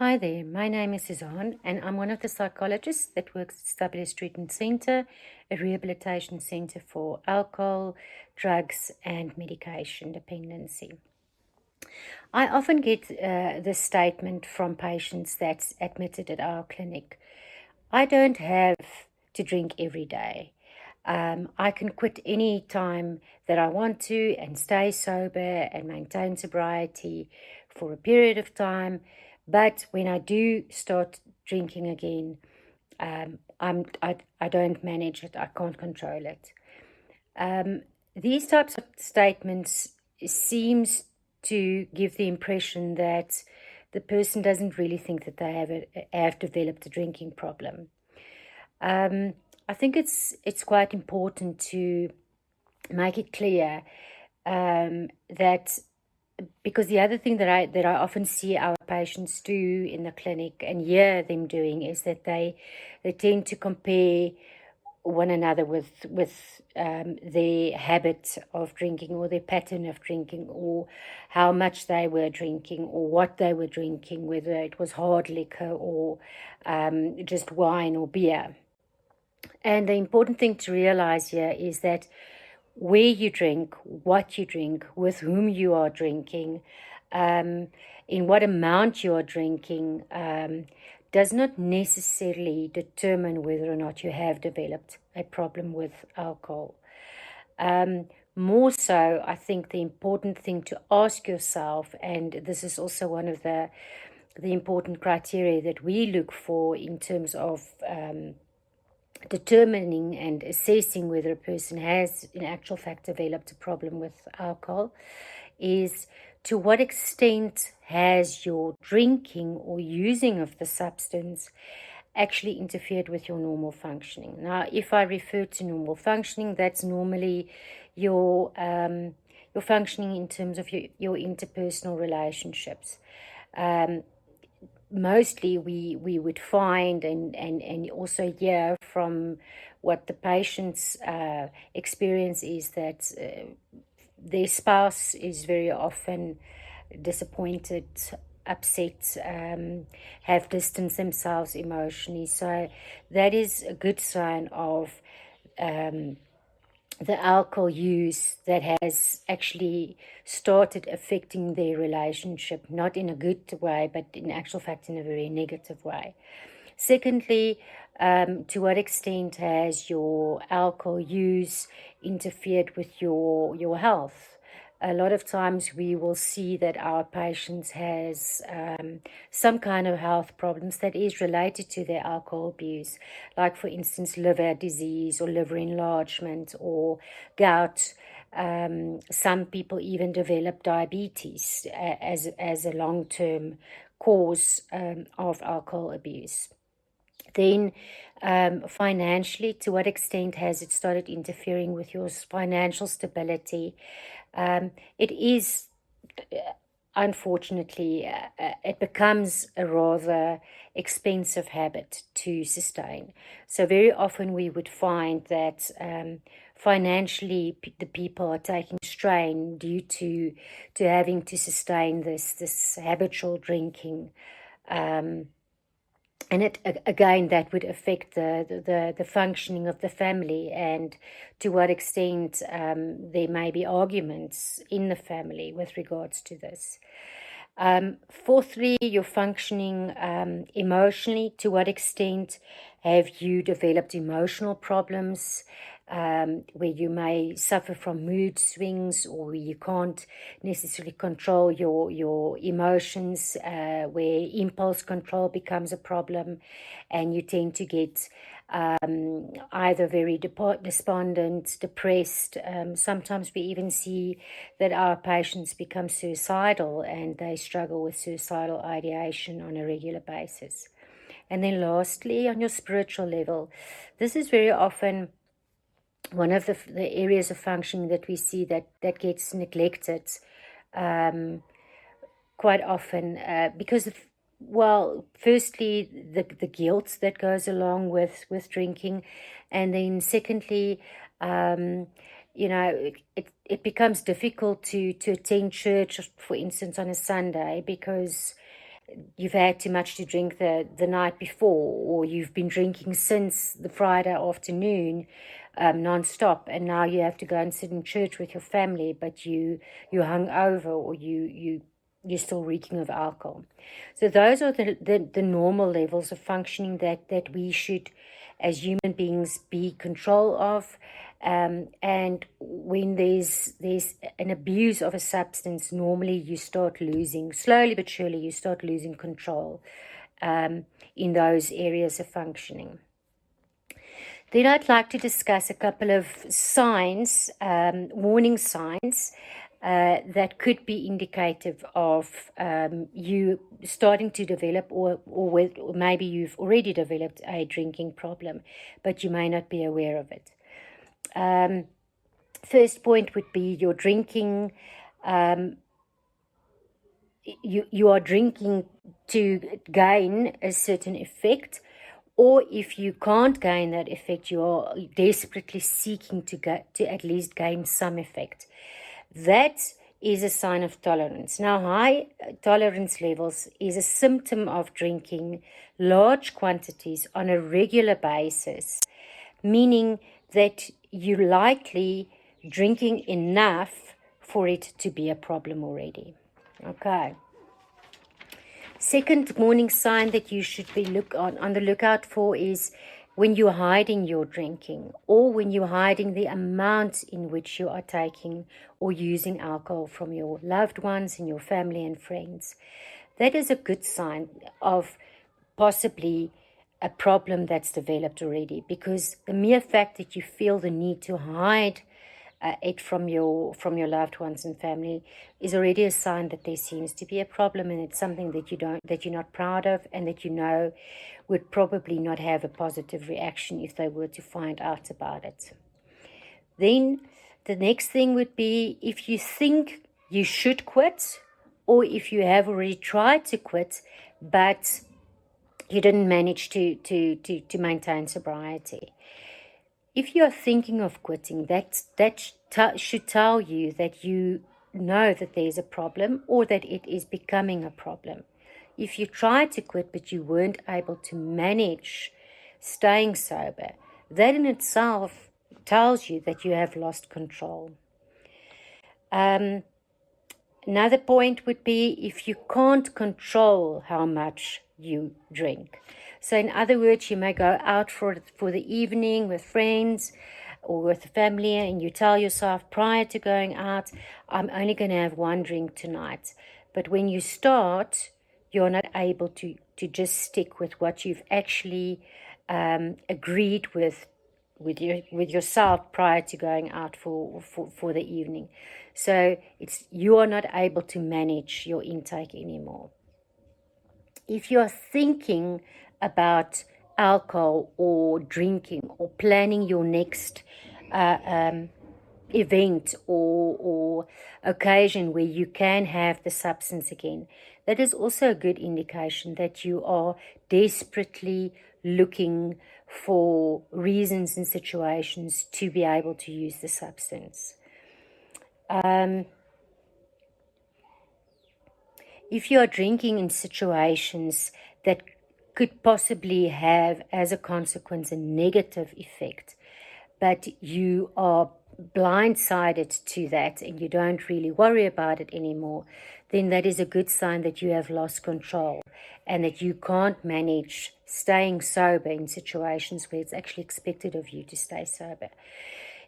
Hi there, my name is Suzanne and I'm one of the psychologists that works at Stabilis Treatment Centre, a rehabilitation centre for alcohol, drugs and medication dependency. I often get this statement from patients that's admitted at our clinic. I don't have to drink every day. I can quit any time that I want to and stay sober and maintain sobriety for a period of time. But when I do start drinking again, I don't manage it. I can't control it. These types of statements seems to give the impression that the person doesn't really think that they have developed a drinking problem. I think it's quite important to make it clear that, because the other thing that I often see our patients do in the clinic and hear them doing is that they tend to compare one another with their habit of drinking or their pattern of drinking or how much they were drinking or what they were drinking, whether it was hard liquor or just wine or beer. And the important thing to realize here is that where you drink, what you drink, with whom you are drinking, in what amount you are drinking, does not necessarily determine whether or not you have developed a problem with alcohol. More so, I think the important thing to ask yourself, and this is also one of the important criteria that we look for in terms of determining and assessing whether a person has in actual fact developed a problem with alcohol, is to what extent has your drinking or using of the substance actually interfered with your normal functioning. Now, if I refer to normal functioning, that's normally your functioning in terms of your interpersonal relationships. Mostly we would find and also hear from what the patient's experience is that their spouse is very often disappointed, upset, have distanced themselves emotionally. So that is a good sign of the alcohol use that has actually started affecting their relationship, not in a good way, but in actual fact in a very negative way. Secondly, to what extent has your alcohol use interfered with your health? A lot of times we will see that our patients has some kind of health problems that is related to their alcohol abuse, like for instance liver disease or liver enlargement or gout. Some people even develop diabetes as a long-term cause of alcohol abuse. Then financially, to what extent has it started interfering with your financial stability? It is, unfortunately, it becomes a rather expensive habit to sustain. So very often we would find that financially the people are taking strain due to having to sustain this habitual drinking. And it again, that would affect the functioning of the family, and to what extent there may be arguments in the family with regards to this. Fourthly, your functioning emotionally. To what extent have you developed emotional problems where you may suffer from mood swings, or where you can't necessarily control your emotions, where impulse control becomes a problem and you tend to get either very despondent, depressed. Sometimes we even see that our patients become suicidal and they struggle with suicidal ideation on a regular basis. And then lastly, on your spiritual level, this is very often one of the areas of functioning that we see that gets neglected quite often because of, well, firstly, the guilt that goes along with drinking, and then secondly, it becomes difficult to attend church, for instance, on a Sunday, because you've had too much to drink the night before, or you've been drinking since the Friday afternoon, non-stop, and now you have to go and sit in church with your family, but you're hungover, or you're still reeking of alcohol. So those are the normal levels of functioning that we should, as human beings, be control of. And when there's an abuse of a substance, normally you start losing, slowly but surely, you start losing control in those areas of functioning. Then I'd like to discuss a couple of signs, warning signs, that could be indicative of you starting to develop, or maybe you've already developed a drinking problem, but you may not be aware of it. First point would be your drinking. You are drinking to gain a certain effect, or if you can't gain that effect, you are desperately seeking to at least gain some effect. That is a sign of tolerance. Now, high tolerance levels is a symptom of drinking large quantities on a regular basis, meaning that you're likely drinking enough for it to be a problem already. Okay. Second warning sign that you should be on the lookout for is when you're hiding your drinking, or when you're hiding the amount in which you are taking or using alcohol from your loved ones and your family and friends. That is a good sign of possibly a problem that's developed already, because the mere fact that you feel the need to hide it from your loved ones and family is already a sign that there seems to be a problem, and it's something that you're not proud of, and that you know would probably not have a positive reaction if they were to find out about it. Then the next thing would be if you think you should quit, or if you have already tried to quit but you didn't manage to maintain sobriety. If you are thinking of quitting, that should tell you that you know that there's a problem, or that it is becoming a problem. If you tried to quit but you weren't able to manage staying sober, that in itself tells you that you have lost control. Another point would be if you can't control how much you drink. So in other words, you may go out for the evening with friends or with the family, and you tell yourself prior to going out, I'm only going to have one drink tonight. But when you start, you're not able to just stick with what you've actually agreed with yourself prior to going out for the evening. So you are not able to manage your intake anymore. If you are thinking about alcohol or drinking, or planning your next event or occasion where you can have the substance again, that is also a good indication that you are desperately looking for reasons and situations to be able to use the substance. If you are drinking in situations that could possibly have as a consequence a negative effect, but you are blindsided to that and you don't really worry about it anymore, then that is a good sign that you have lost control and that you can't manage staying sober in situations where it's actually expected of you to stay sober.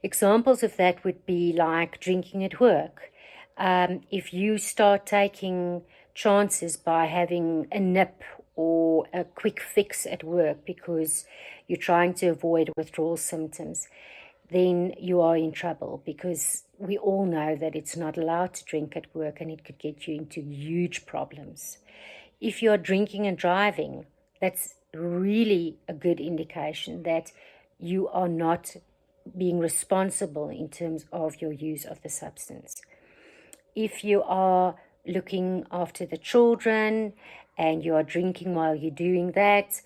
Examples of that would be like drinking at work. If you start taking chances by having a nip or a quick fix at work because you're trying to avoid withdrawal symptoms, then you are in trouble, because we all know that it's not allowed to drink at work and it could get you into huge problems. If you're drinking and driving, that's really a good indication that you are not being responsible in terms of your use of the substance. If you are looking after the children and you are drinking while you're doing that,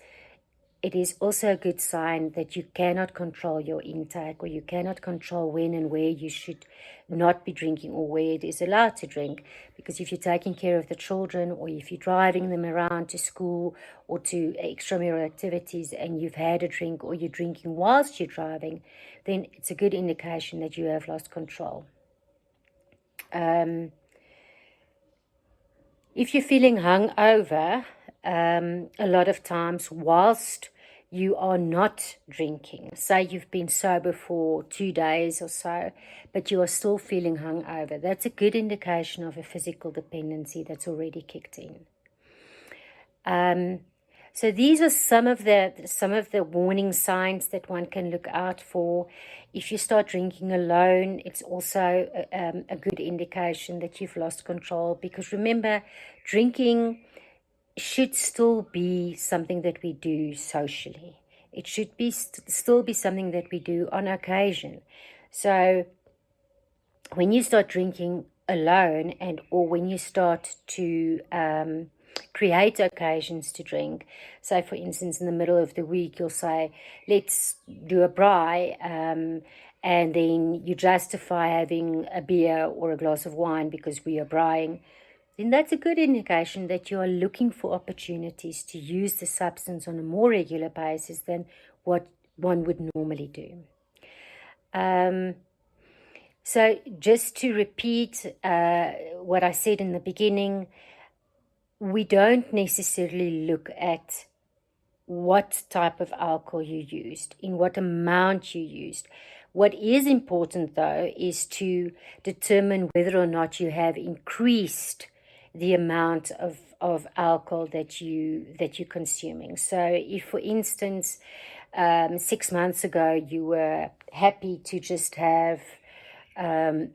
it is also a good sign that you cannot control your intake, or you cannot control when and where you should not be drinking, or where it is allowed to drink. Because if you're taking care of the children, or if you're driving them around to school or to extramural activities, and you've had a drink, or you're drinking whilst you're driving, then it's a good indication that you have lost control. If you're feeling hungover, a lot of times whilst you are not drinking, say you've been sober for 2 days or so, but you are still feeling hungover, that's a good indication of a physical dependency that's already kicked in. So these are some of the warning signs that one can look out for. If you start drinking alone, it's also a good indication that you've lost control, because remember, drinking should still be something that we do socially. It should be still be something that we do on occasion. So when you start drinking alone, and or when you start to create occasions to drink, say for instance in the middle of the week you'll say, let's do a braai, and then you justify having a beer or a glass of wine because we are braaiing, then that's a good indication that you are looking for opportunities to use the substance on a more regular basis than what one would normally do. So just to repeat what I said in the beginning, we don't necessarily look at what type of alcohol you used, in what amount you used. What is important, though, is to determine whether or not you have increased the amount of alcohol that you're consuming. So if, for instance, 6 months ago you were happy to just have a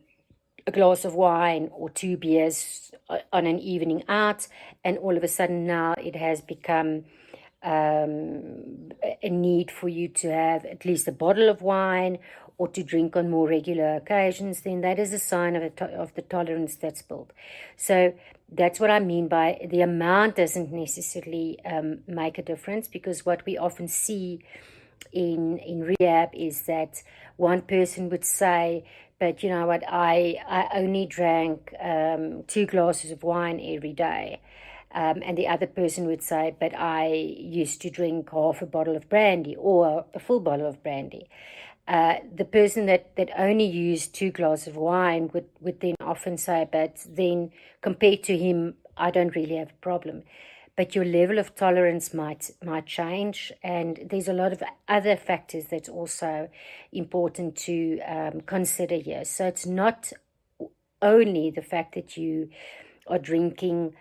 glass of wine or 2 beers on an evening out, and all of a sudden now it has become a need for you to have at least a bottle of wine or to drink on more regular occasions, then that is a sign of the tolerance that's built. So that's what I mean by the amount doesn't necessarily make a difference, because what we often see in rehab is that one person would say, but you know what, I only drank 2 glasses of wine every day. And the other person would say, but I used to drink half a bottle of brandy or a full bottle of brandy. The person that only used 2 glasses of wine would then often say, but then compared to him, I don't really have a problem. But your level of tolerance might change, and there's a lot of other factors that's also important to consider here. So it's not only the fact that you are drinking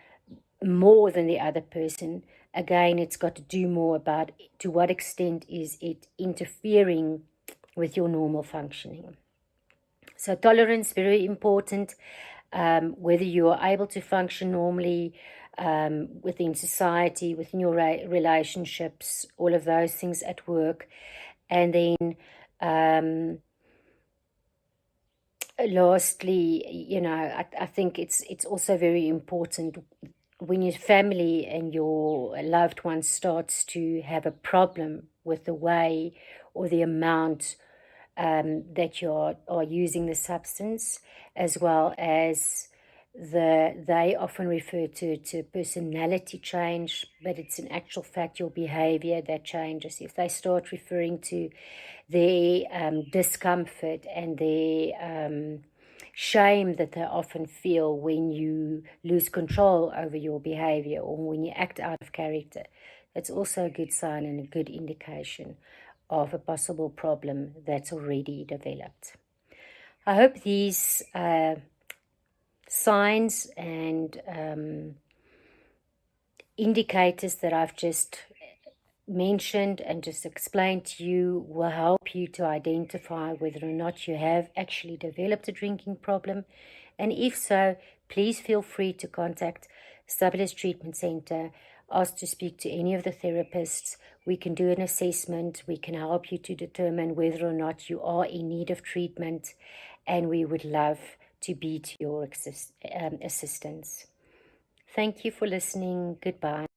more than the other person. Again, it's got to do more about to what extent is it interfering with your normal functioning. So tolerance, very important. Whether you are able to function normally within society, within your relationships, all of those things at work. And then lastly, you know, I think it's also very important when your family and your loved one starts to have a problem with the way or the amount that you are using the substance, as well as they often refer to personality change, but it's in actual fact your behavior that changes. If they start referring to their discomfort and their shame that they often feel when you lose control over your behavior or when you act out of character, that's also a good sign and a good indication of a possible problem that's already developed. I hope these signs and indicators that I've just mentioned and just explained to you will help you to identify whether or not you have actually developed a drinking problem. And if so, please feel free to contact Stabilis Treatment Center, ask to speak to any of the therapists. We can do an assessment. We can help you to determine whether or not you are in need of treatment, and we would love to be to your assistance. Thank you for listening. Goodbye.